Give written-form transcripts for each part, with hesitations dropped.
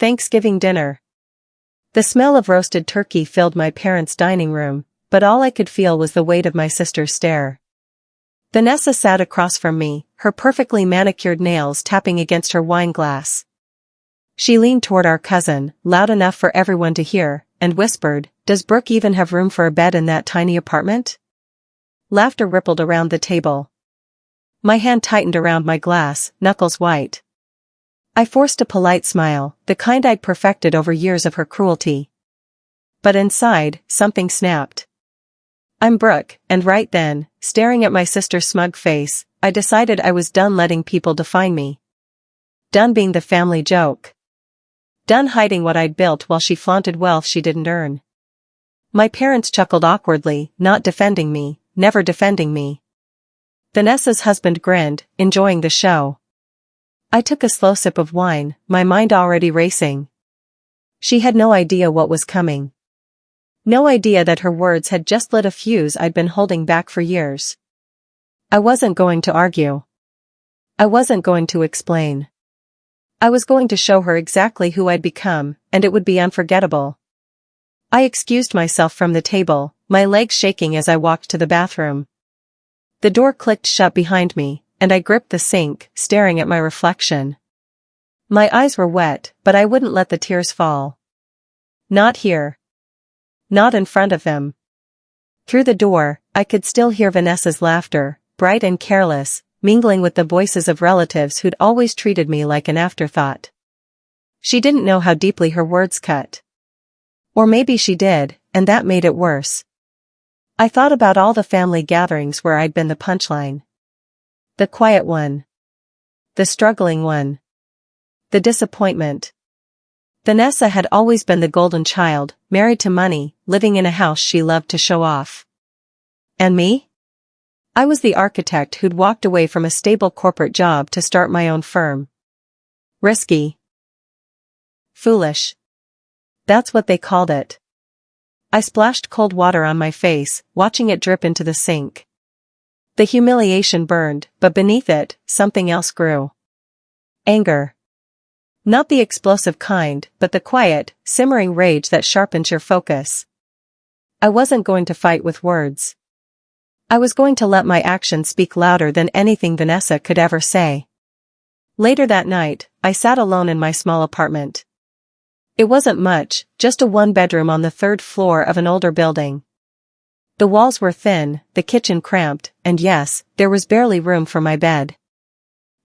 Thanksgiving dinner. The smell of roasted turkey filled my parents' dining room, but all I could feel was the weight of my sister's stare. Vanessa sat across from me, her perfectly manicured nails tapping against her wine glass. She leaned toward our cousin, loud enough for everyone to hear, and whispered, "Does Brooke even have room for a bed in that tiny apartment?" Laughter rippled around the table. My hand tightened around my glass, knuckles white. I forced a polite smile, the kind I'd perfected over years of her cruelty. But inside, something snapped. I'm Brooke, and right then, staring at my sister's smug face, I decided I was done letting people define me. Done being the family joke. Done hiding what I'd built while she flaunted wealth she didn't earn. My parents chuckled awkwardly, not defending me, never defending me. Vanessa's husband grinned, enjoying the show. I took a slow sip of wine, my mind already racing. She had no idea what was coming. No idea that her words had just lit a fuse I'd been holding back for years. I wasn't going to argue. I wasn't going to explain. I was going to show her exactly who I'd become, and it would be unforgettable. I excused myself from the table, my legs shaking as I walked to the bathroom. The door clicked shut behind me, and I gripped the sink, staring at my reflection. My eyes were wet, but I wouldn't let the tears fall. Not here. Not in front of them. Through the door, I could still hear Vanessa's laughter, bright and careless, mingling with the voices of relatives who'd always treated me like an afterthought. She didn't know how deeply her words cut. Or maybe she did, and that made it worse. I thought about all the family gatherings where I'd been the punchline. The quiet one. The struggling one. The disappointment. Vanessa had always been the golden child, married to money, living in a house she loved to show off. And me? I was the architect who'd walked away from a stable corporate job to start my own firm. Risky. Foolish. That's what they called it. I splashed cold water on my face, watching it drip into the sink. The humiliation burned, but beneath it, something else grew. Anger. Not the explosive kind, but the quiet, simmering rage that sharpens your focus. I wasn't going to fight with words. I was going to let my actions speak louder than anything Vanessa could ever say. Later that night, I sat alone in my small apartment. It wasn't much, just a one-bedroom on the third floor of an older building. The walls were thin, the kitchen cramped, and yes, there was barely room for my bed.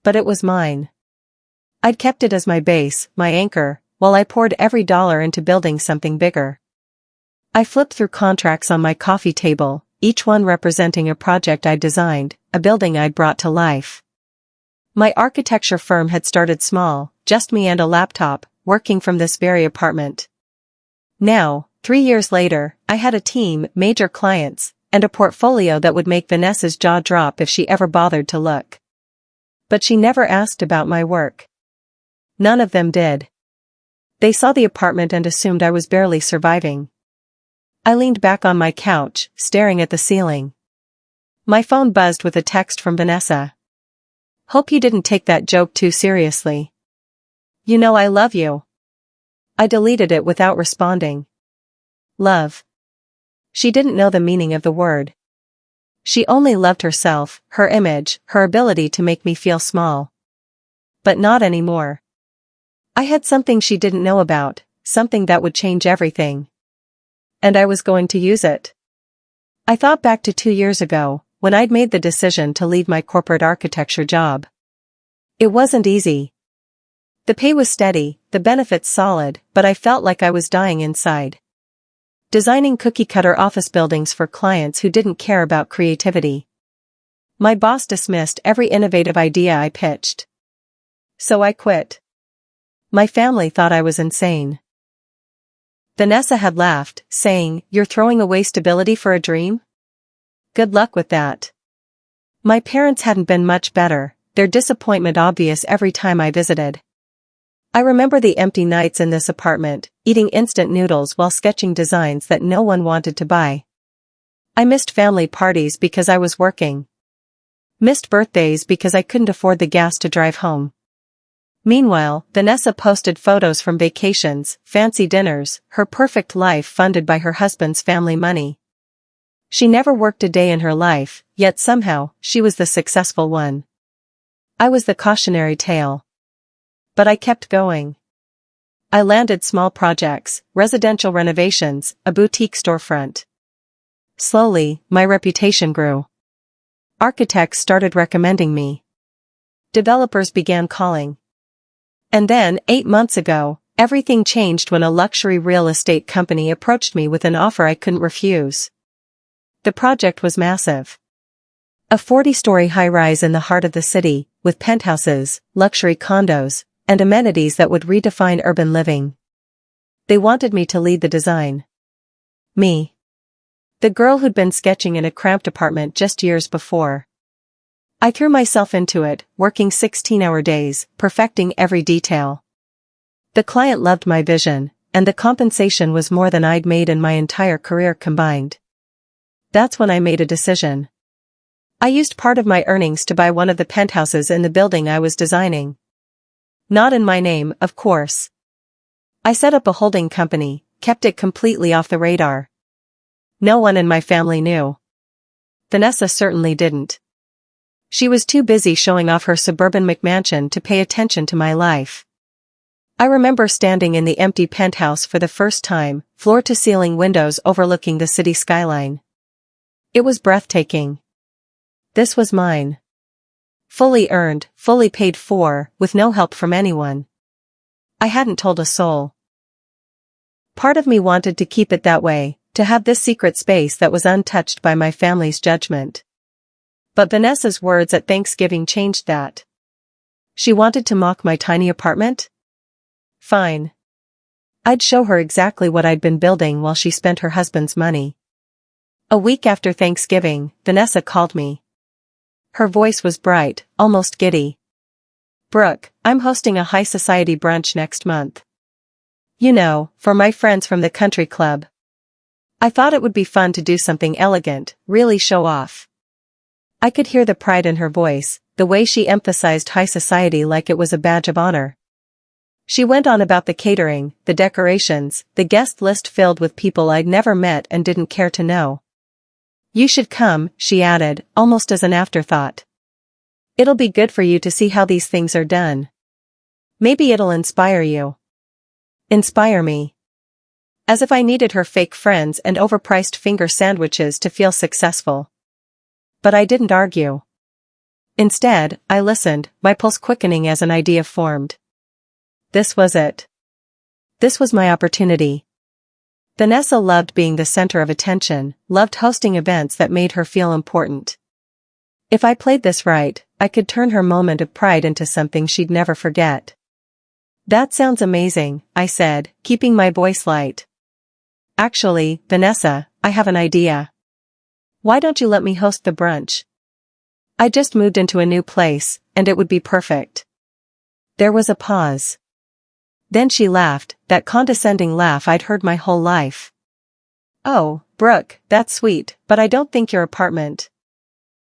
But it was mine. I'd kept it as my base, my anchor, while I poured every dollar into building something bigger. I flipped through contracts on my coffee table, each one representing a project I'd designed, a building I'd brought to life. My architecture firm had started small, just me and a laptop, working from this very apartment. Now, 3 years later, I had a team, major clients, and a portfolio that would make Vanessa's jaw drop if she ever bothered to look. But she never asked about my work. None of them did. They saw the apartment and assumed I was barely surviving. I leaned back on my couch, staring at the ceiling. My phone buzzed with a text from Vanessa. "Hope you didn't take that joke too seriously. You know I love you." I deleted it without responding. Love. She didn't know the meaning of the word. She only loved herself, her image, her ability to make me feel small. But not anymore. I had something she didn't know about, something that would change everything. And I was going to use it. I thought back to 2 years ago, when I'd made the decision to leave my corporate architecture job. It wasn't easy. The pay was steady, the benefits solid, but I felt like I was dying inside. Designing cookie-cutter office buildings for clients who didn't care about creativity. My boss dismissed every innovative idea I pitched. So I quit. My family thought I was insane. Vanessa had laughed, saying, "You're throwing away stability for a dream? Good luck with that." My parents hadn't been much better, their disappointment obvious every time I visited. I remember the empty nights in this apartment, eating instant noodles while sketching designs that no one wanted to buy. I missed family parties because I was working. Missed birthdays because I couldn't afford the gas to drive home. Meanwhile, Vanessa posted photos from vacations, fancy dinners, her perfect life funded by her husband's family money. She never worked a day in her life, yet somehow, she was the successful one. I was the cautionary tale. But I kept going. I landed small projects, residential renovations, a boutique storefront. Slowly, my reputation grew. Architects started recommending me. Developers began calling. And then, 8 months ago, everything changed when a luxury real estate company approached me with an offer I couldn't refuse. The project was massive. A 40-story high-rise in the heart of the city, with penthouses, luxury condos, and amenities that would redefine urban living. They wanted me to lead the design. Me. The girl who'd been sketching in a cramped apartment just years before. I threw myself into it, working 16-hour days, perfecting every detail. The client loved my vision, and the compensation was more than I'd made in my entire career combined. That's when I made a decision. I used part of my earnings to buy one of the penthouses in the building I was designing. Not in my name, of course. I set up a holding company, kept it completely off the radar. No one in my family knew. Vanessa certainly didn't. She was too busy showing off her suburban McMansion to pay attention to my life. I remember standing in the empty penthouse for the first time, floor-to-ceiling windows overlooking the city skyline. It was breathtaking. This was mine. Fully earned, fully paid for, with no help from anyone. I hadn't told a soul. Part of me wanted to keep it that way, to have this secret space that was untouched by my family's judgment. But Vanessa's words at Thanksgiving changed that. She wanted to mock my tiny apartment? Fine. I'd show her exactly what I'd been building while she spent her husband's money. A week after Thanksgiving, Vanessa called me. Her voice was bright, almost giddy. Brooke, I'm hosting a high society brunch next month. You know, for my friends from the country club. I thought it would be fun to do something elegant, really show off. I could hear the pride in her voice, the way she emphasized high society like it was a badge of honor. She went on about the catering, the decorations, the guest list filled with people I'd never met and didn't care to know. You should come, she added, almost as an afterthought. It'll be good for you to see how these things are done. Maybe it'll inspire you. Inspire me. As if I needed her fake friends and overpriced finger sandwiches to feel successful. But I didn't argue. Instead, I listened, my pulse quickening as an idea formed. This was it. This was my opportunity. Vanessa loved being the center of attention, loved hosting events that made her feel important. If I played this right, I could turn her moment of pride into something she'd never forget. That sounds amazing, I said, keeping my voice light. Actually, Vanessa, I have an idea. Why don't you let me host the brunch? I just moved into a new place, and it would be perfect. There was a pause. Then she laughed, that condescending laugh I'd heard my whole life. Oh, Brooke, that's sweet, but I don't think your apartment.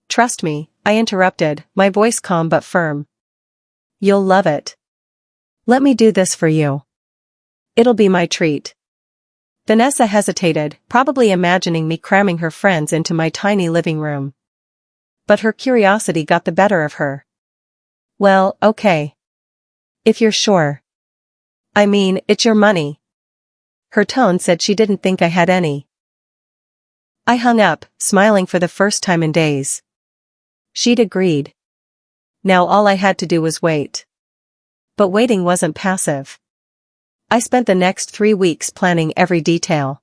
Trust me, I interrupted, my voice calm but firm. You'll love it. Let me do this for you. It'll be my treat. Vanessa hesitated, probably imagining me cramming her friends into my tiny living room. But her curiosity got the better of her. Well, okay. If you're sure. I mean, it's your money. Her tone said she didn't think I had any. I hung up, smiling for the first time in days. She'd agreed. Now all I had to do was wait. But waiting wasn't passive. I spent the next 3 weeks planning every detail.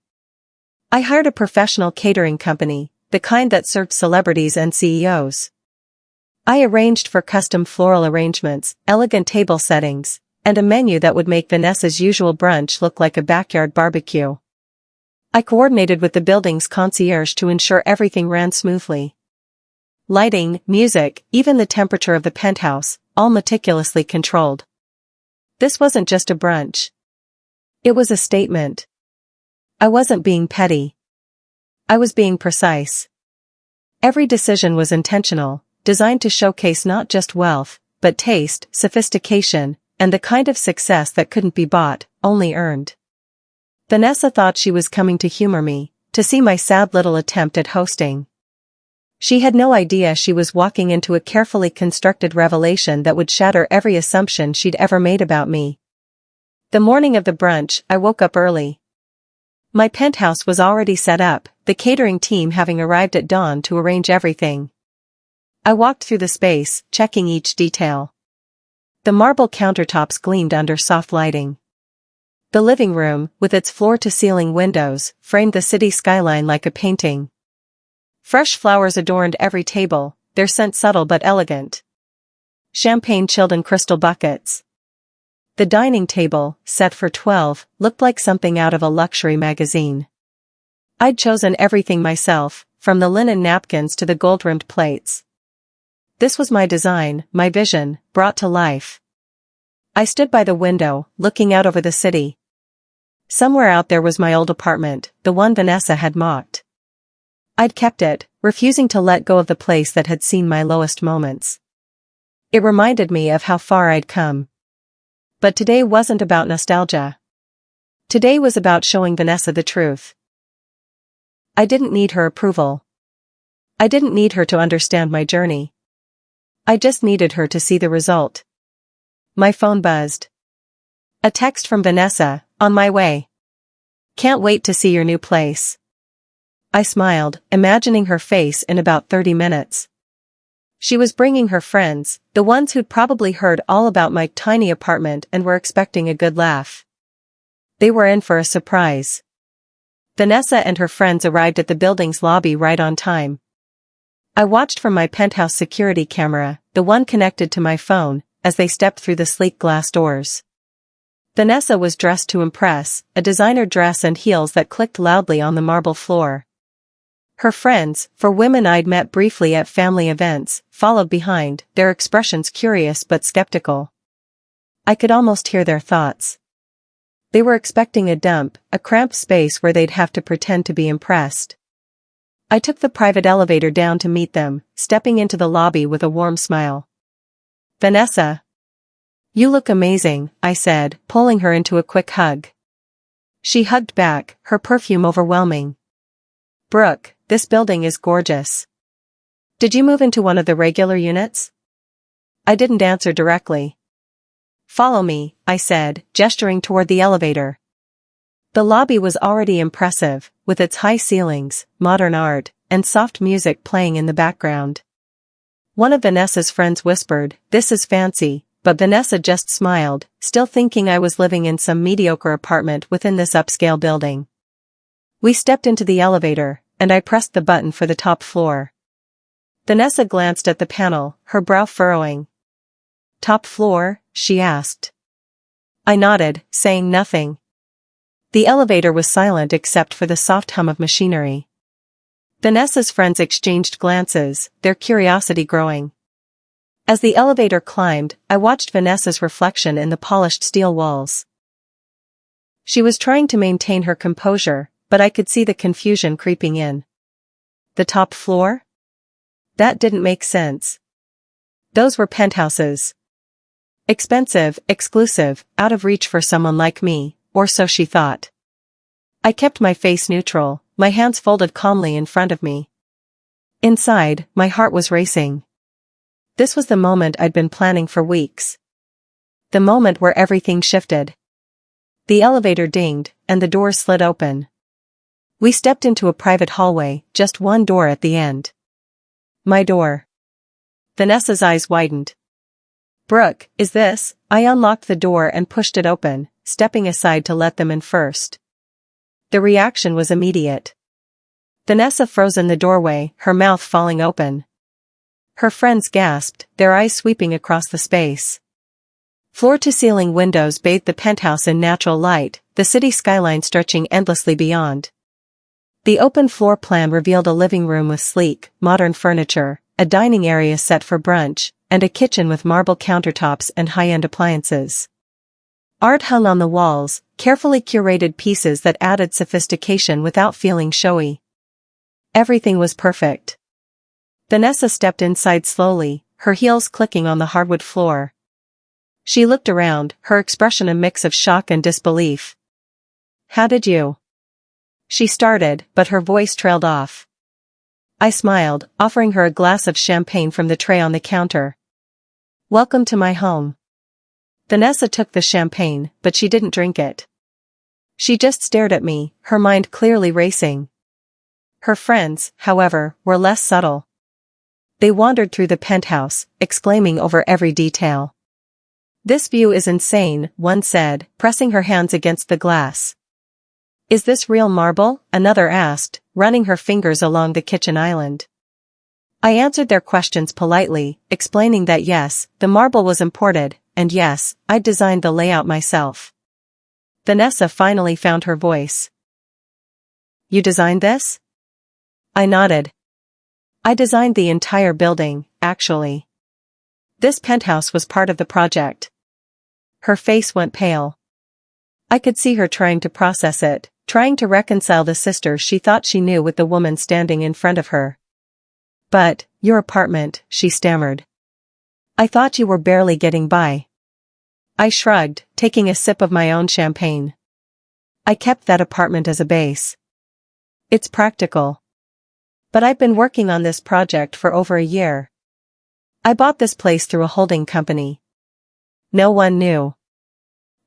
I hired a professional catering company, the kind that served celebrities and CEOs. I arranged for custom floral arrangements, elegant table settings, and a menu that would make Vanessa's usual brunch look like a backyard barbecue. I coordinated with the building's concierge to ensure everything ran smoothly. Lighting, music, even the temperature of the penthouse, all meticulously controlled. This wasn't just a brunch. It was a statement. I wasn't being petty. I was being precise. Every decision was intentional, designed to showcase not just wealth, but taste, sophistication, and the kind of success that couldn't be bought, only earned. Vanessa thought she was coming to humor me, to see my sad little attempt at hosting. She had no idea she was walking into a carefully constructed revelation that would shatter every assumption she'd ever made about me. The morning of the brunch, I woke up early. My penthouse was already set up, the catering team having arrived at dawn to arrange everything. I walked through the space, checking each detail. The marble countertops gleamed under soft lighting. The living room, with its floor-to-ceiling windows, framed the city skyline like a painting. Fresh flowers adorned every table, their scent subtle but elegant. Champagne chilled in crystal buckets. The dining table, set for 12, looked like something out of a luxury magazine. I'd chosen everything myself, from the linen napkins to the gold-rimmed plates. This was my design, my vision, brought to life. I stood by the window, looking out over the city. Somewhere out there was my old apartment, the one Vanessa had mocked. I'd kept it, refusing to let go of the place that had seen my lowest moments. It reminded me of how far I'd come. But today wasn't about nostalgia. Today was about showing Vanessa the truth. I didn't need her approval. I didn't need her to understand my journey. I just needed her to see the result. My phone buzzed. A text from Vanessa, on my way. Can't wait to see your new place. I smiled, imagining her face in about 30 minutes. She was bringing her friends, the ones who'd probably heard all about my tiny apartment and were expecting a good laugh. They were in for a surprise. Vanessa and her friends arrived at the building's lobby right on time. I watched from my penthouse security camera, the one connected to my phone, as they stepped through the sleek glass doors. Vanessa was dressed to impress, a designer dress and heels that clicked loudly on the marble floor. Her friends, for women I'd met briefly at family events, followed behind, their expressions curious but skeptical. I could almost hear their thoughts. They were expecting a dump, a cramped space where they'd have to pretend to be impressed. I took the private elevator down to meet them, stepping into the lobby with a warm smile. Vanessa. You look amazing, I said, pulling her into a quick hug. She hugged back, her perfume overwhelming. Brooke, this building is gorgeous. Did you move into one of the regular units? I didn't answer directly. Follow me, I said, gesturing toward the elevator. The lobby was already impressive, with its high ceilings, modern art, and soft music playing in the background. One of Vanessa's friends whispered, "This is fancy," but Vanessa just smiled, still thinking I was living in some mediocre apartment within this upscale building. We stepped into the elevator, and I pressed the button for the top floor. Vanessa glanced at the panel, her brow furrowing. Top floor? She asked. I nodded, saying nothing. The elevator was silent except for the soft hum of machinery. Vanessa's friends exchanged glances, their curiosity growing. As the elevator climbed, I watched Vanessa's reflection in the polished steel walls. She was trying to maintain her composure, but I could see the confusion creeping in. The top floor? That didn't make sense. Those were penthouses. Expensive, exclusive, out of reach for someone like me, or so she thought. I kept my face neutral, my hands folded calmly in front of me. Inside, my heart was racing. This was the moment I'd been planning for weeks. The moment where everything shifted. The elevator dinged, and the doors slid open. We stepped into a private hallway, just one door at the end. My door. Vanessa's eyes widened. Brooke, is this? I unlocked the door and pushed it open, stepping aside to let them in first. The reaction was immediate. Vanessa froze in the doorway, her mouth falling open. Her friends gasped, their eyes sweeping across the space. Floor-to-ceiling windows bathed the penthouse in natural light, the city skyline stretching endlessly beyond. The open floor plan revealed a living room with sleek, modern furniture, a dining area set for brunch, and a kitchen with marble countertops and high-end appliances. Art hung on the walls, carefully curated pieces that added sophistication without feeling showy. Everything was perfect. Vanessa stepped inside slowly, her heels clicking on the hardwood floor. She looked around, her expression a mix of shock and disbelief. How did you? She started, but her voice trailed off. I smiled, offering her a glass of champagne from the tray on the counter. Welcome to my home. Vanessa took the champagne, but she didn't drink it. She just stared at me, her mind clearly racing. Her friends, however, were less subtle. They wandered through the penthouse, exclaiming over every detail. This view is insane, one said, pressing her hands against the glass. Is this real marble? Another asked, running her fingers along the kitchen island. I answered their questions politely, explaining that yes, the marble was imported, and yes, I'd designed the layout myself. Vanessa finally found her voice. You designed this? I nodded. I designed the entire building, actually. This penthouse was part of the project. Her face went pale. I could see her trying to process it, trying to reconcile the sister she thought she knew with the woman standing in front of her. But, your apartment, she stammered. I thought you were barely getting by. I shrugged, taking a sip of my own champagne. I kept that apartment as a base. It's practical. But I've been working on this project for over a year. I bought this place through a holding company. No one knew.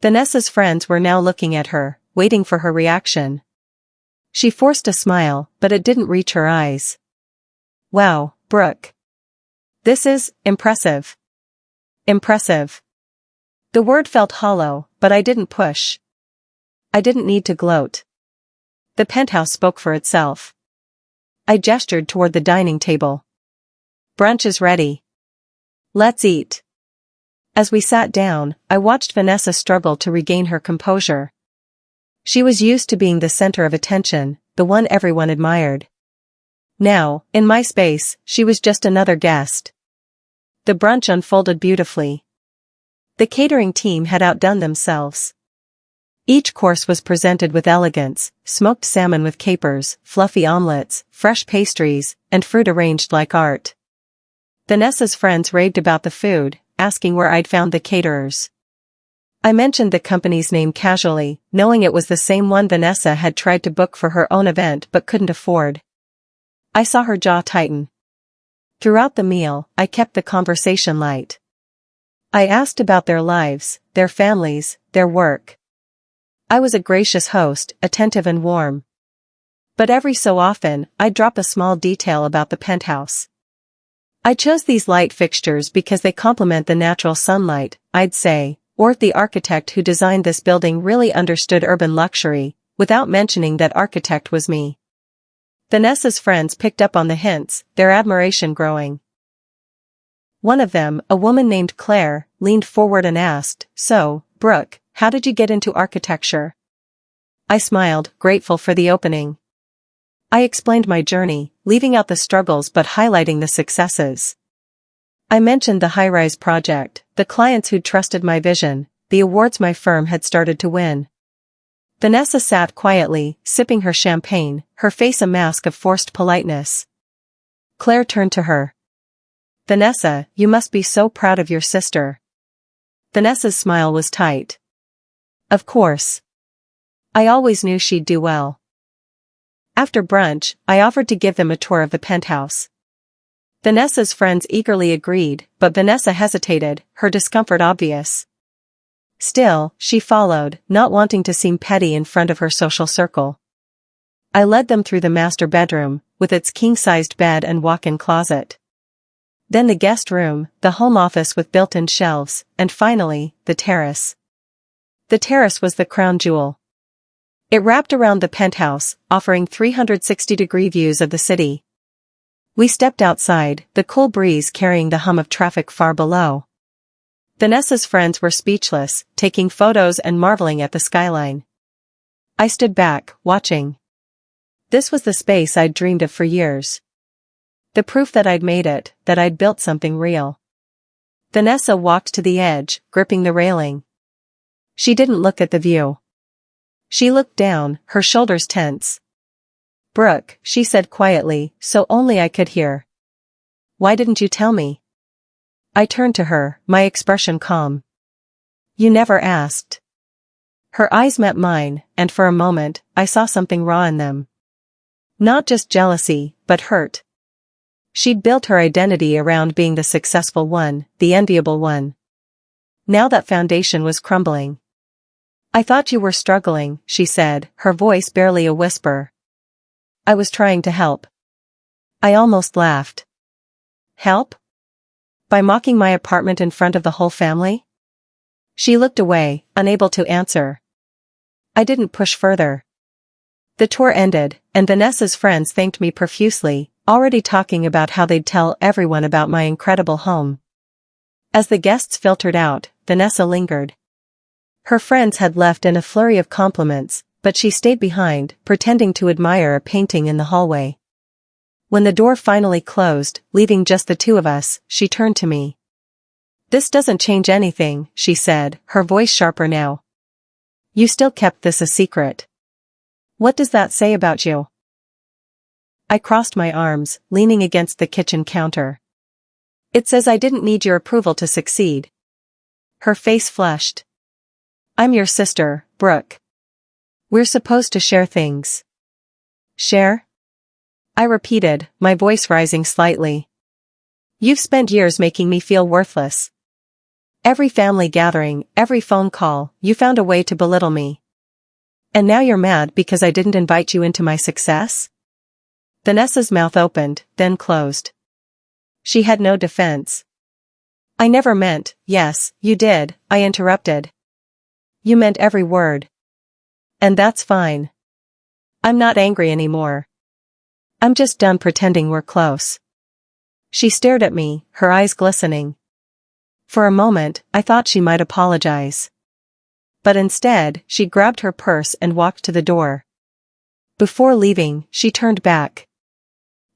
Vanessa's friends were now looking at her, waiting for her reaction. She forced a smile, but it didn't reach her eyes. Wow, Brooke. This is impressive. Impressive. The word felt hollow, but I didn't push. I didn't need to gloat. The penthouse spoke for itself. I gestured toward the dining table. Brunch is ready. Let's eat. As we sat down, I watched Vanessa struggle to regain her composure. She was used to being the center of attention, the one everyone admired. Now, in my space, she was just another guest. The brunch unfolded beautifully. The catering team had outdone themselves. Each course was presented with elegance: smoked salmon with capers, fluffy omelets, fresh pastries, and fruit arranged like art. Vanessa's friends raved about the food, asking where I'd found the caterers. I mentioned the company's name casually, knowing it was the same one Vanessa had tried to book for her own event but couldn't afford. I saw her jaw tighten. Throughout the meal, I kept the conversation light. I asked about their lives, their families, their work. I was a gracious host, attentive and warm. But every so often, I'd drop a small detail about the penthouse. I chose these light fixtures because they complement the natural sunlight, I'd say, or the architect who designed this building really understood urban luxury, without mentioning that architect was me. Vanessa's friends picked up on the hints, their admiration growing. One of them, a woman named Claire, leaned forward and asked, "So, Brooke, how did you get into architecture?" I smiled, grateful for the opening. I explained my journey, leaving out the struggles but highlighting the successes. I mentioned the high-rise project, the clients who'd trusted my vision, the awards my firm had started to win. Vanessa sat quietly, sipping her champagne, her face a mask of forced politeness. Claire turned to her. "Vanessa, you must be so proud of your sister." Vanessa's smile was tight. Of course. I always knew she'd do well. After brunch, I offered to give them a tour of the penthouse. Vanessa's friends eagerly agreed, but Vanessa hesitated, her discomfort obvious. Still, she followed, not wanting to seem petty in front of her social circle. I led them through the master bedroom, with its king-sized bed and walk-in closet. Then the guest room, the home office with built-in shelves, and finally, the terrace. The terrace was the crown jewel. It wrapped around the penthouse, offering 360-degree views of the city. We stepped outside, the cool breeze carrying the hum of traffic far below. Vanessa's friends were speechless, taking photos and marveling at the skyline. I stood back, watching. This was the space I'd dreamed of for years. The proof that I'd made it, that I'd built something real. Vanessa walked to the edge, gripping the railing. She didn't look at the view. She looked down, her shoulders tense. "Brooke," she said quietly, so only I could hear. "Why didn't you tell me?" I turned to her, my expression calm. You never asked. Her eyes met mine, and for a moment, I saw something raw in them. Not just jealousy, but hurt. She'd built her identity around being the successful one, the enviable one. Now that foundation was crumbling. I thought you were struggling, she said, her voice barely a whisper. I was trying to help. I almost laughed. Help? By mocking my apartment in front of the whole family? She looked away, unable to answer. I didn't push further. The tour ended, and Vanessa's friends thanked me profusely, already talking about how they'd tell everyone about my incredible home. As the guests filtered out, Vanessa lingered. Her friends had left in a flurry of compliments, but she stayed behind, pretending to admire a painting in the hallway. When the door finally closed, leaving just the two of us, she turned to me. This doesn't change anything, she said, her voice sharper now. You still kept this a secret. What does that say about you? I crossed my arms, leaning against the kitchen counter. It says I didn't need your approval to succeed. Her face flushed. I'm your sister, Brooke. We're supposed to share things. Share? I repeated, my voice rising slightly. You've spent years making me feel worthless. Every family gathering, every phone call, you found a way to belittle me. And now you're mad because I didn't invite you into my success? Vanessa's mouth opened, then closed. She had no defense. I never meant, yes, you did, I interrupted. You meant every word. And that's fine. I'm not angry anymore. I'm just done pretending we're close. She stared at me, her eyes glistening. For a moment, I thought she might apologize. But instead, she grabbed her purse and walked to the door. Before leaving, she turned back.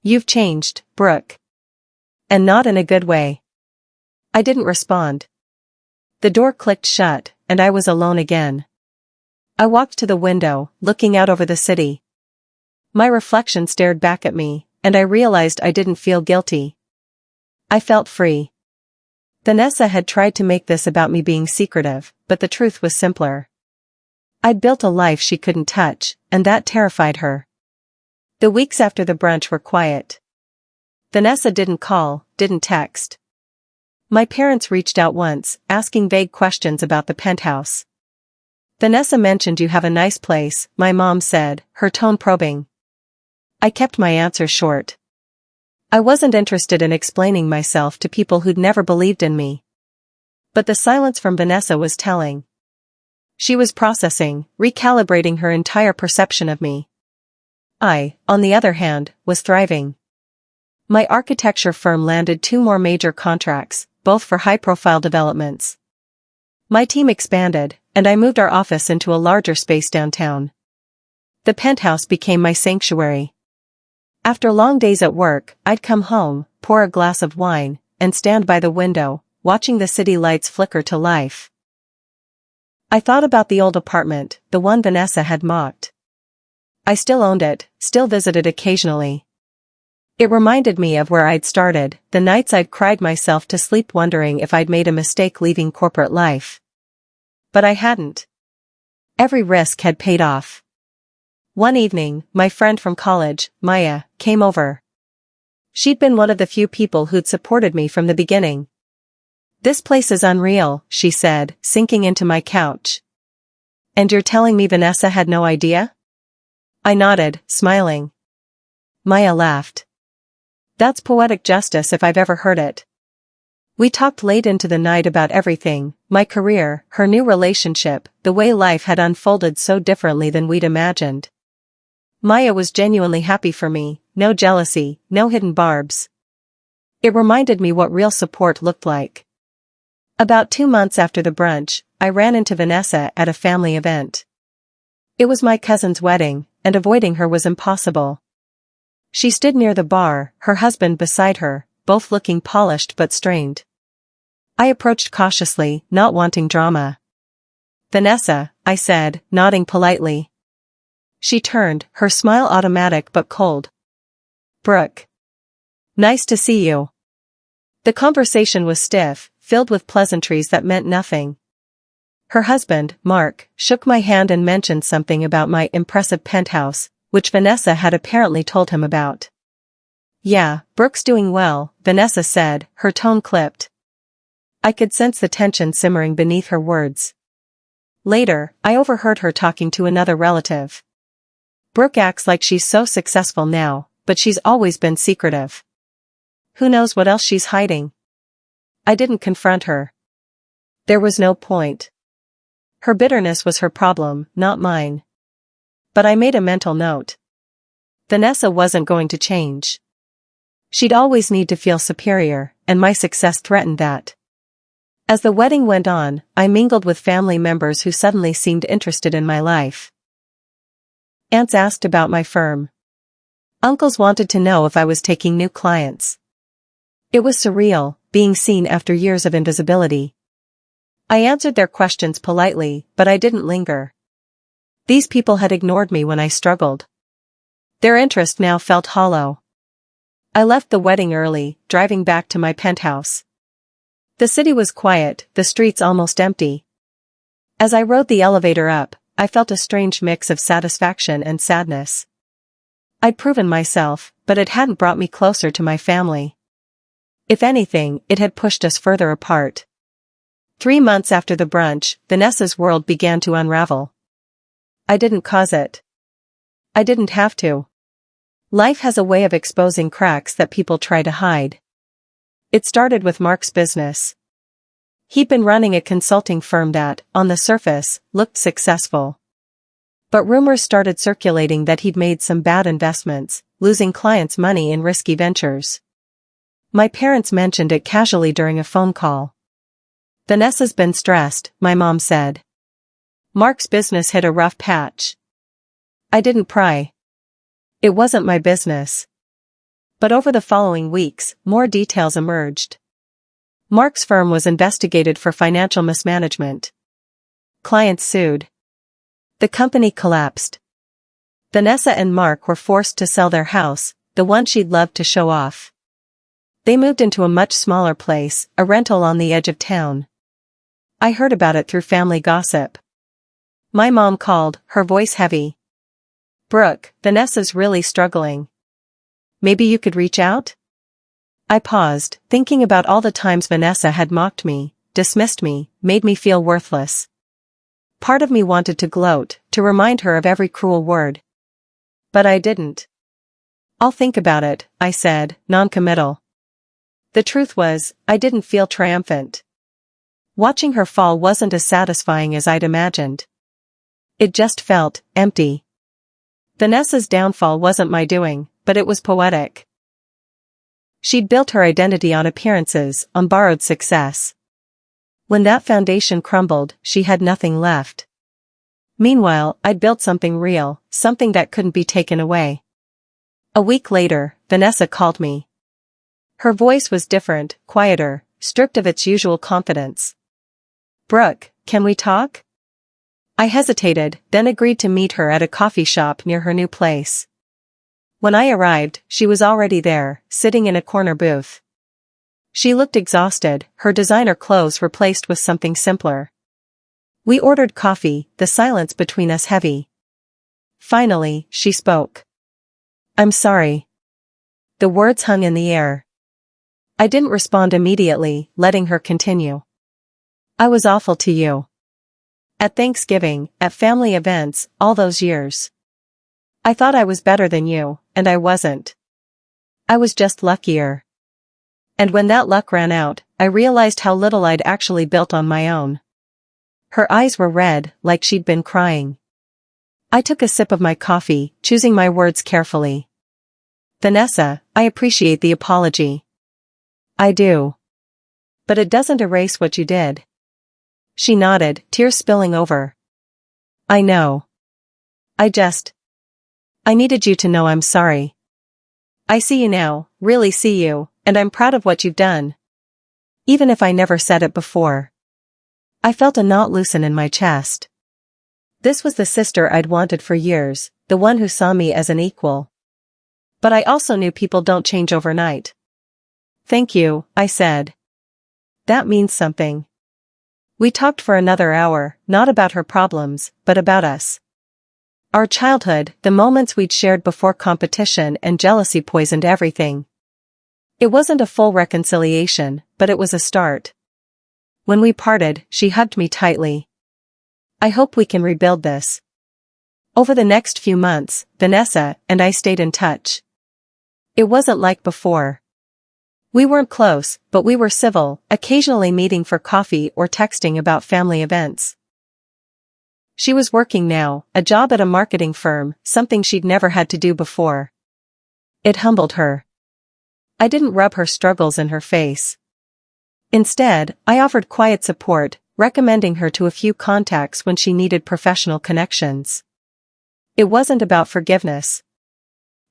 You've changed, Brooke. And not in a good way. I didn't respond. The door clicked shut, and I was alone again. I walked to the window, looking out over the city. My reflection stared back at me, and I realized I didn't feel guilty. I felt free. Vanessa had tried to make this about me being secretive, but the truth was simpler. I'd built a life she couldn't touch, and that terrified her. The weeks after the brunch were quiet. Vanessa didn't call, didn't text. My parents reached out once, asking vague questions about the penthouse. Vanessa mentioned you have a nice place, my mom said, her tone probing. I kept my answer short. I wasn't interested in explaining myself to people who'd never believed in me. But the silence from Vanessa was telling. She was processing, recalibrating her entire perception of me. I, on the other hand, was thriving. My architecture firm landed 2 more major contracts, both for high-profile developments. My team expanded, and I moved our office into a larger space downtown. The penthouse became my sanctuary. After long days at work, I'd come home, pour a glass of wine, and stand by the window, watching the city lights flicker to life. I thought about the old apartment, the one Vanessa had mocked. I still owned it, still visited occasionally. It reminded me of where I'd started, the nights I'd cried myself to sleep wondering if I'd made a mistake leaving corporate life. But I hadn't. Every risk had paid off. One evening, my friend from college, Maya, came over. She'd been one of the few people who'd supported me from the beginning. This place is unreal, she said, sinking into my couch. And you're telling me Vanessa had no idea? I nodded, smiling. Maya laughed. That's poetic justice if I've ever heard it. We talked late into the night about everything, my career, her new relationship, the way life had unfolded so differently than we'd imagined. Maya was genuinely happy for me, no jealousy, no hidden barbs. It reminded me what real support looked like. About 2 months after the brunch, I ran into Vanessa at a family event. It was my cousin's wedding, and avoiding her was impossible. She stood near the bar, her husband beside her, both looking polished but strained. I approached cautiously, not wanting drama. Vanessa, I said, nodding politely. She turned, her smile automatic but cold. Brooke. Nice to see you. The conversation was stiff, filled with pleasantries that meant nothing. Her husband, Mark, shook my hand and mentioned something about my impressive penthouse, which Vanessa had apparently told him about. "Yeah, Brooke's doing well," Vanessa said, her tone clipped. I could sense the tension simmering beneath her words. Later, I overheard her talking to another relative. "Brooke acts like she's so successful now, but she's always been secretive. Who knows what else she's hiding?" I didn't confront her. There was no point. Her bitterness was her problem, not mine. But I made a mental note. Vanessa wasn't going to change. She'd always need to feel superior, and my success threatened that. As the wedding went on, I mingled with family members who suddenly seemed interested in my life. Aunts asked about my firm. Uncles wanted to know if I was taking new clients. It was surreal, being seen after years of invisibility. I answered their questions politely, but I didn't linger. These people had ignored me when I struggled. Their interest now felt hollow. I left the wedding early, driving back to my penthouse. The city was quiet, the streets almost empty. As I rode the elevator up, I felt a strange mix of satisfaction and sadness. I'd proven myself, but it hadn't brought me closer to my family. If anything, it had pushed us further apart. 3 months after the brunch, Vanessa's world began to unravel. I didn't cause it. I didn't have to. Life has a way of exposing cracks that people try to hide. It started with Mark's business. He'd been running a consulting firm that, on the surface, looked successful. But rumors started circulating that he'd made some bad investments, losing clients' money in risky ventures. My parents mentioned it casually during a phone call. "Vanessa's been stressed," my mom said. Mark's business hit a rough patch. I didn't pry. It wasn't my business. But over the following weeks, more details emerged. Mark's firm was investigated for financial mismanagement. Clients sued. The company collapsed. Vanessa and Mark were forced to sell their house, the one she'd loved to show off. They moved into a much smaller place, a rental on the edge of town. I heard about it through family gossip. My mom called, her voice heavy. "Brooke, Vanessa's really struggling. Maybe you could reach out?" I paused, thinking about all the times Vanessa had mocked me, dismissed me, made me feel worthless. Part of me wanted to gloat, to remind her of every cruel word. But I didn't. "I'll think about it," I said, non-committal. The truth was, I didn't feel triumphant. Watching her fall wasn't as satisfying as I'd imagined. It just felt empty. Vanessa's downfall wasn't my doing, but it was poetic. She'd built her identity on appearances, on borrowed success. When that foundation crumbled, she had nothing left. Meanwhile, I'd built something real, something that couldn't be taken away. A week later, Vanessa called me. Her voice was different, quieter, stripped of its usual confidence. "Brooke, can we talk?" I hesitated, then agreed to meet her at a coffee shop near her new place. When I arrived, she was already there, sitting in a corner booth. She looked exhausted, her designer clothes replaced with something simpler. We ordered coffee, the silence between us heavy. Finally, she spoke. "I'm sorry." The words hung in the air. I didn't respond immediately, letting her continue. "I was awful to you. At Thanksgiving, at family events, all those years. I thought I was better than you, and I wasn't. I was just luckier. And when that luck ran out, I realized how little I'd actually built on my own." Her eyes were red, like she'd been crying. I took a sip of my coffee, choosing my words carefully. "Vanessa, I appreciate the apology. I do. But it doesn't erase what you did." She nodded, tears spilling over. "I know. I needed you to know I'm sorry. I see you now, really see you, and I'm proud of what you've done. Even if I never said it before." I felt a knot loosen in my chest. This was the sister I'd wanted for years, the one who saw me as an equal. But I also knew people don't change overnight. "Thank you," I said. "That means something." We talked for another hour, not about her problems, but about us. Our childhood, the moments we'd shared before competition and jealousy poisoned everything. It wasn't a full reconciliation, but it was a start. When we parted, she hugged me tightly. I hope we can rebuild this. Over the next few months, Vanessa and I stayed in touch. It wasn't like before. We weren't close, but we were civil, occasionally meeting for coffee or texting about family events. She was working now, a job at a marketing firm, something she'd never had to do before. It humbled her. I didn't rub her struggles in her face. Instead, I offered quiet support, recommending her to a few contacts when she needed professional connections. It wasn't about forgiveness.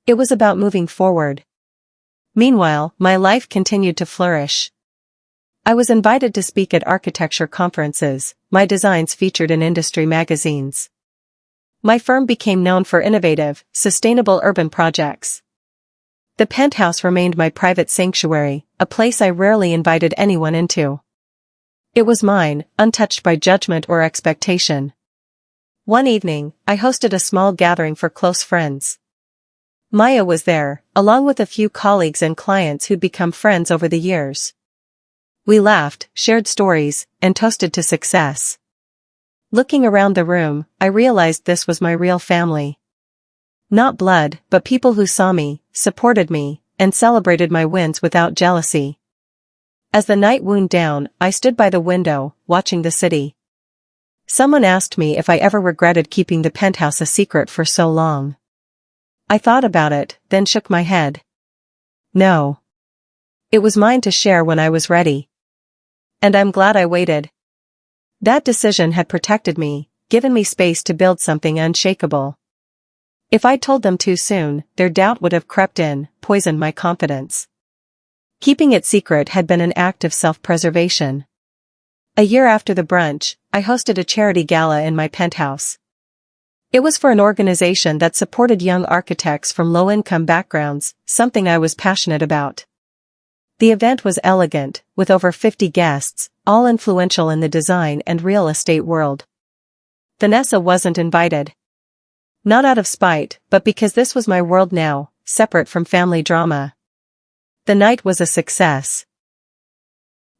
It was about moving forward. Meanwhile, my life continued to flourish. I was invited to speak at architecture conferences, my designs featured in industry magazines. My firm became known for innovative, sustainable urban projects. The Penthouse remained my private sanctuary, a place I rarely invited anyone into. It was mine, untouched by judgment or expectation. One evening, I hosted a small gathering for close friends. Maya was there, along with a few colleagues and clients who'd become friends over the years. We laughed, shared stories, and toasted to success. Looking around the room, I realized this was my real family. Not blood, but people who saw me, supported me, and celebrated my wins without jealousy. As the night wound down, I stood by the window, watching the city. Someone asked me if I ever regretted keeping the Penthouse a secret for so long. I thought about it, then shook my head. No. It was mine to share when I was ready. And I'm glad I waited. That decision had protected me, given me space to build something unshakable. If I'd told them too soon, their doubt would have crept in, poisoned my confidence. Keeping it secret had been an act of self-preservation. A year after the brunch, I hosted a charity gala in my penthouse. It was for an organization that supported young architects from low-income backgrounds, something I was passionate about. The event was elegant, with over 50 guests, all influential in the design and real estate world. Vanessa wasn't invited. Not out of spite, but because this was my world now, separate from family drama. The night was a success.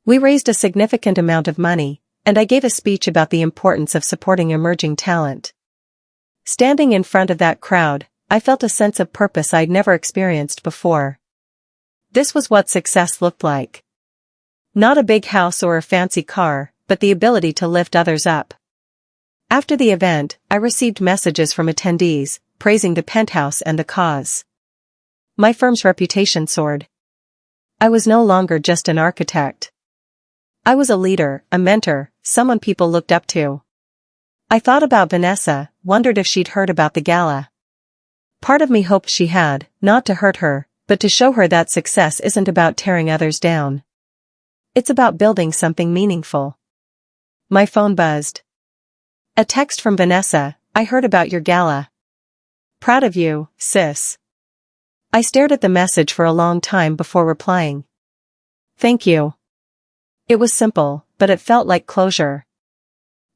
We raised a significant amount of money, and I gave a speech about the importance of supporting emerging talent. Standing in front of that crowd, I felt a sense of purpose I'd never experienced before. This was what success looked like. Not a big house or a fancy car, but the ability to lift others up. After the event, I received messages from attendees, praising the Penthouse and the cause. My firm's reputation soared. I was no longer just an architect. I was a leader, a mentor, someone people looked up to. I thought about Vanessa, wondered if she'd heard about the gala. Part of me hoped she had, not to hurt her, but to show her that success isn't about tearing others down. It's about building something meaningful. My phone buzzed. A text from Vanessa, "I heard about your gala. Proud of you, sis." I stared at the message for a long time before replying. Thank you. It was simple, but it felt like closure.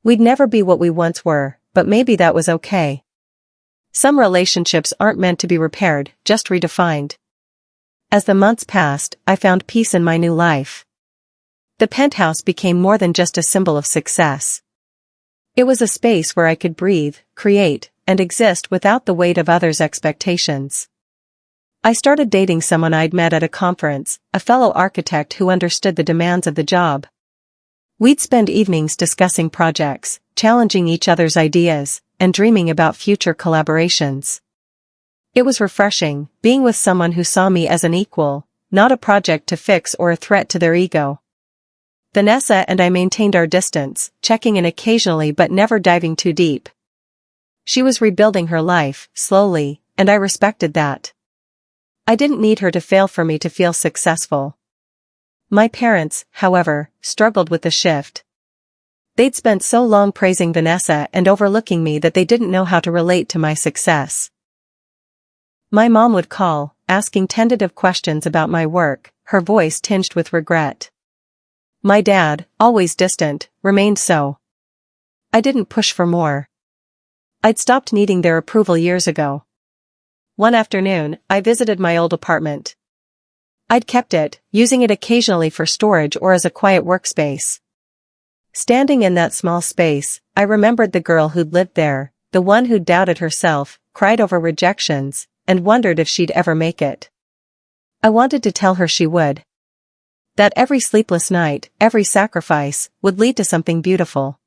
We'd never be what we once were, but maybe that was okay. Some relationships aren't meant to be repaired, just redefined. As the months passed, I found peace in my new life. The Penthouse became more than just a symbol of success. It was a space where I could breathe, create, and exist without the weight of others' expectations. I started dating someone I'd met at a conference, a fellow architect who understood the demands of the job. We'd spend evenings discussing projects, challenging each other's ideas, and dreaming about future collaborations. It was refreshing, being with someone who saw me as an equal, not a project to fix or a threat to their ego. Vanessa and I maintained our distance, checking in occasionally but never diving too deep. She was rebuilding her life, slowly, and I respected that. I didn't need her to fail for me to feel successful. My parents, however, struggled with the shift. They'd spent so long praising Vanessa and overlooking me that they didn't know how to relate to my success. My mom would call, asking tentative questions about my work, her voice tinged with regret. My dad, always distant, remained so. I didn't push for more. I'd stopped needing their approval years ago. One afternoon, I visited my old apartment. I'd kept it, using it occasionally for storage or as a quiet workspace. Standing in that small space, I remembered the girl who'd lived there, the one who'd doubted herself, cried over rejections, and wondered if she'd ever make it. I wanted to tell her she would. That every sleepless night, every sacrifice, would lead to something beautiful.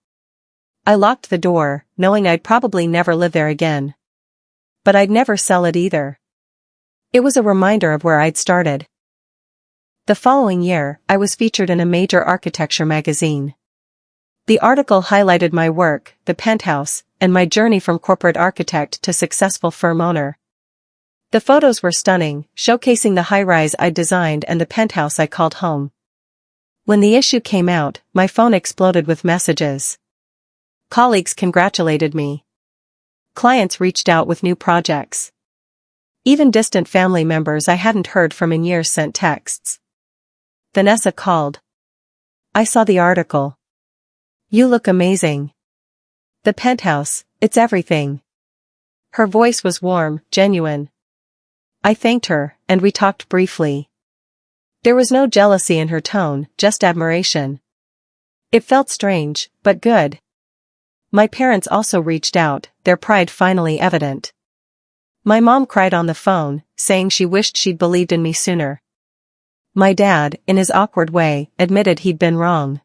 I locked the door, knowing I'd probably never live there again. But I'd never sell it either. It was a reminder of where I'd started. The following year, I was featured in a major architecture magazine. The article highlighted my work, the Penthouse, and my journey from corporate architect to successful firm owner. The photos were stunning, showcasing the high-rise I'd designed and the penthouse I called home. When the issue came out, my phone exploded with messages. Colleagues congratulated me. Clients reached out with new projects. Even distant family members I hadn't heard from in years sent texts. Vanessa called. I saw the article. You look amazing. The Penthouse, it's everything. Her voice was warm, genuine. I thanked her, and we talked briefly. There was no jealousy in her tone, just admiration. It felt strange, but good. My parents also reached out, their pride finally evident. My mom cried on the phone, saying she wished she'd believed in me sooner. My dad, in his awkward way, admitted he'd been wrong.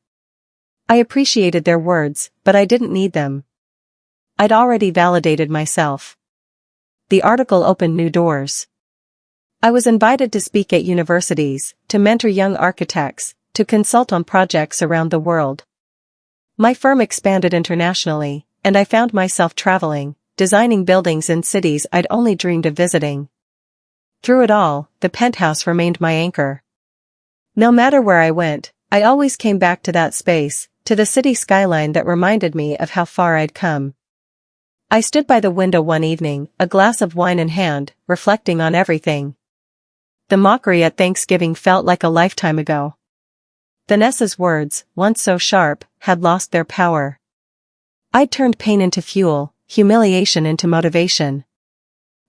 I appreciated their words, but I didn't need them. I'd already validated myself. The article opened new doors. I was invited to speak at universities, to mentor young architects, to consult on projects around the world. My firm expanded internationally, and I found myself traveling, designing buildings in cities I'd only dreamed of visiting. Through it all, the Penthouse remained my anchor. No matter where I went, I always came back to that space, to the city skyline that reminded me of how far I'd come. I stood by the window one evening, a glass of wine in hand, reflecting on everything. The mockery at Thanksgiving felt like a lifetime ago. Vanessa's words, once so sharp, had lost their power. I'd turned pain into fuel, humiliation into motivation.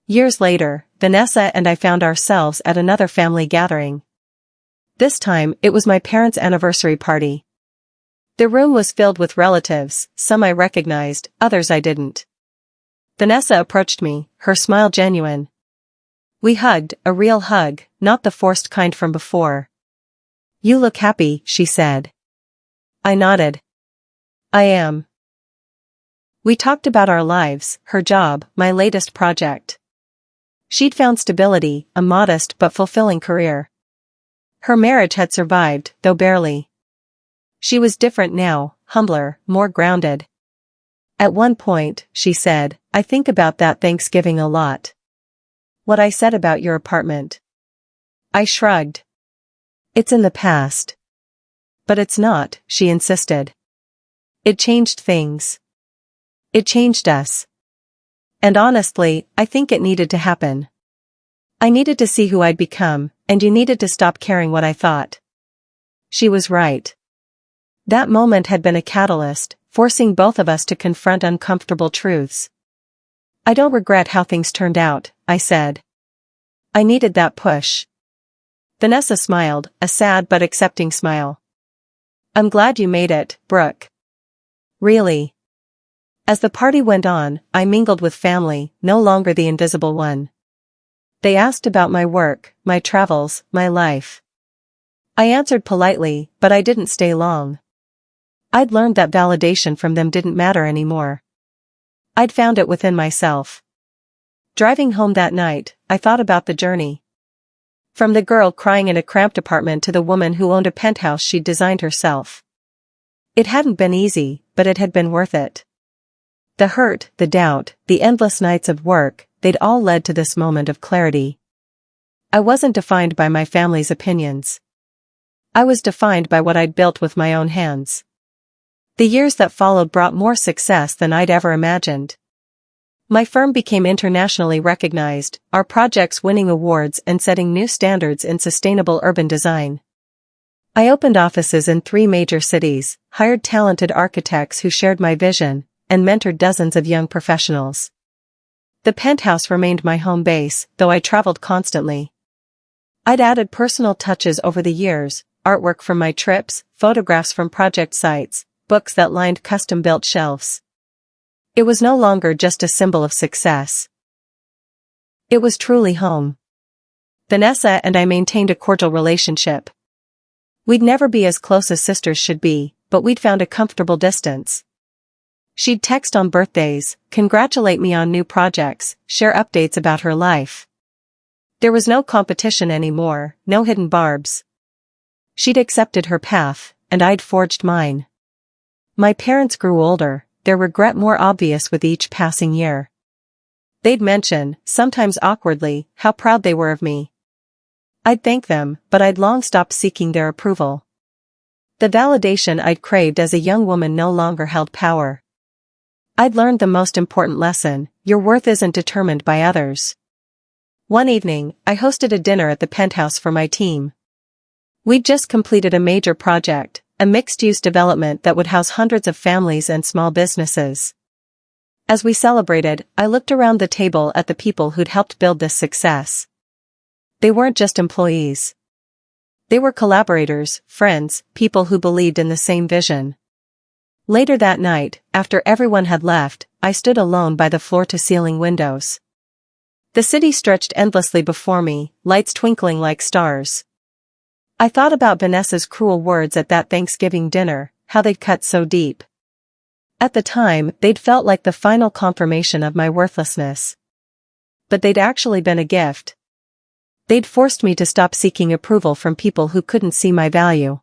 Years later, Vanessa and I found ourselves at another family gathering. This time, it was my parents' anniversary party. The room was filled with relatives, some I recognized, others I didn't. Vanessa approached me, her smile genuine. We hugged, a real hug, not the forced kind from before. You look happy, she said. I nodded. I am. We talked about our lives, her job, my latest project. She'd found stability, a modest but fulfilling career. Her marriage had survived, though barely. She was different now, humbler, more grounded. At one point, she said, I think about that Thanksgiving a lot. What I said about your apartment. I shrugged. It's in the past. But it's not, she insisted. It changed things. It changed us. And honestly, I think it needed to happen. I needed to see who I'd become, and you needed to stop caring what I thought. She was right. That moment had been a catalyst, forcing both of us to confront uncomfortable truths. I don't regret how things turned out, I said. I needed that push. Vanessa smiled, a sad but accepting smile. I'm glad you made it, Brooke. Really. As the party went on, I mingled with family, no longer the invisible one. They asked about my work, my travels, my life. I answered politely, but I didn't stay long. I'd learned that validation from them didn't matter anymore. I'd found it within myself. Driving home that night, I thought about the journey. From the girl crying in a cramped apartment to the woman who owned a penthouse she'd designed herself. It hadn't been easy, but it had been worth it. The hurt, the doubt, the endless nights of work, they'd all led to this moment of clarity. I wasn't defined by my family's opinions. I was defined by what I'd built with my own hands. The years that followed brought more success than I'd ever imagined. My firm became internationally recognized, our projects winning awards and setting new standards in sustainable urban design. I opened offices in 3 major cities, hired talented architects who shared my vision, and mentored dozens of young professionals. The Penthouse remained my home base, though I traveled constantly. I'd added personal touches over the years, artwork from my trips, photographs from project sites, books that lined custom-built shelves. It was no longer just a symbol of success. It was truly home. Vanessa and I maintained a cordial relationship. We'd never be as close as sisters should be, but we'd found a comfortable distance. She'd text on birthdays, congratulate me on new projects, share updates about her life. There was no competition anymore, no hidden barbs. She'd accepted her path, and I'd forged mine. My parents grew older, their regret more obvious with each passing year. They'd mention, sometimes awkwardly, how proud they were of me. I'd thank them, but I'd long stopped seeking their approval. The validation I'd craved as a young woman no longer held power. I'd learned the most important lesson: your worth isn't determined by others. One evening, I hosted a dinner at the Penthouse for my team. We'd just completed a major project, a mixed-use development that would house hundreds of families and small businesses. As we celebrated, I looked around the table at the people who'd helped build this success. They weren't just employees. They were collaborators, friends, people who believed in the same vision. Later that night, after everyone had left, I stood alone by the floor-to-ceiling windows. The city stretched endlessly before me, lights twinkling like stars. I thought about Vanessa's cruel words at that Thanksgiving dinner, how they'd cut so deep. At the time, they'd felt like the final confirmation of my worthlessness. But they'd actually been a gift. They'd forced me to stop seeking approval from people who couldn't see my value.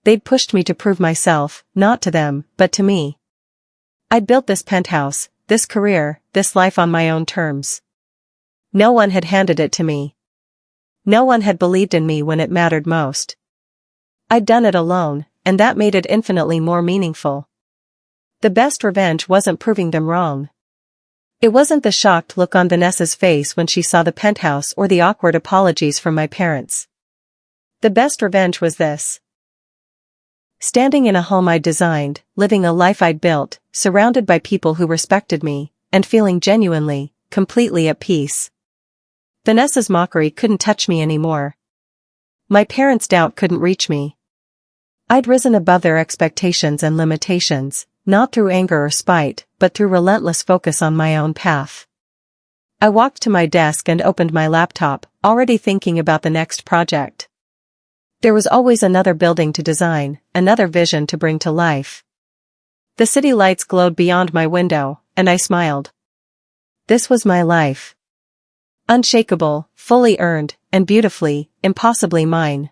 They'd pushed me to prove myself, not to them, but to me. I'd built this penthouse, this career, this life on my own terms. No one had handed it to me. No one had believed in me when it mattered most. I'd done it alone, and that made it infinitely more meaningful. The best revenge wasn't proving them wrong. It wasn't the shocked look on Vanessa's face when she saw the penthouse or the awkward apologies from my parents. The best revenge was this. Standing in a home I'd designed, living a life I'd built, surrounded by people who respected me, and feeling genuinely, completely at peace. Vanessa's mockery couldn't touch me anymore. My parents' doubt couldn't reach me. I'd risen above their expectations and limitations, not through anger or spite, but through relentless focus on my own path. I walked to my desk and opened my laptop, already thinking about the next project. There was always another building to design, another vision to bring to life. The city lights glowed beyond my window, and I smiled. This was my life. Unshakable, fully earned, and beautifully, impossibly mine.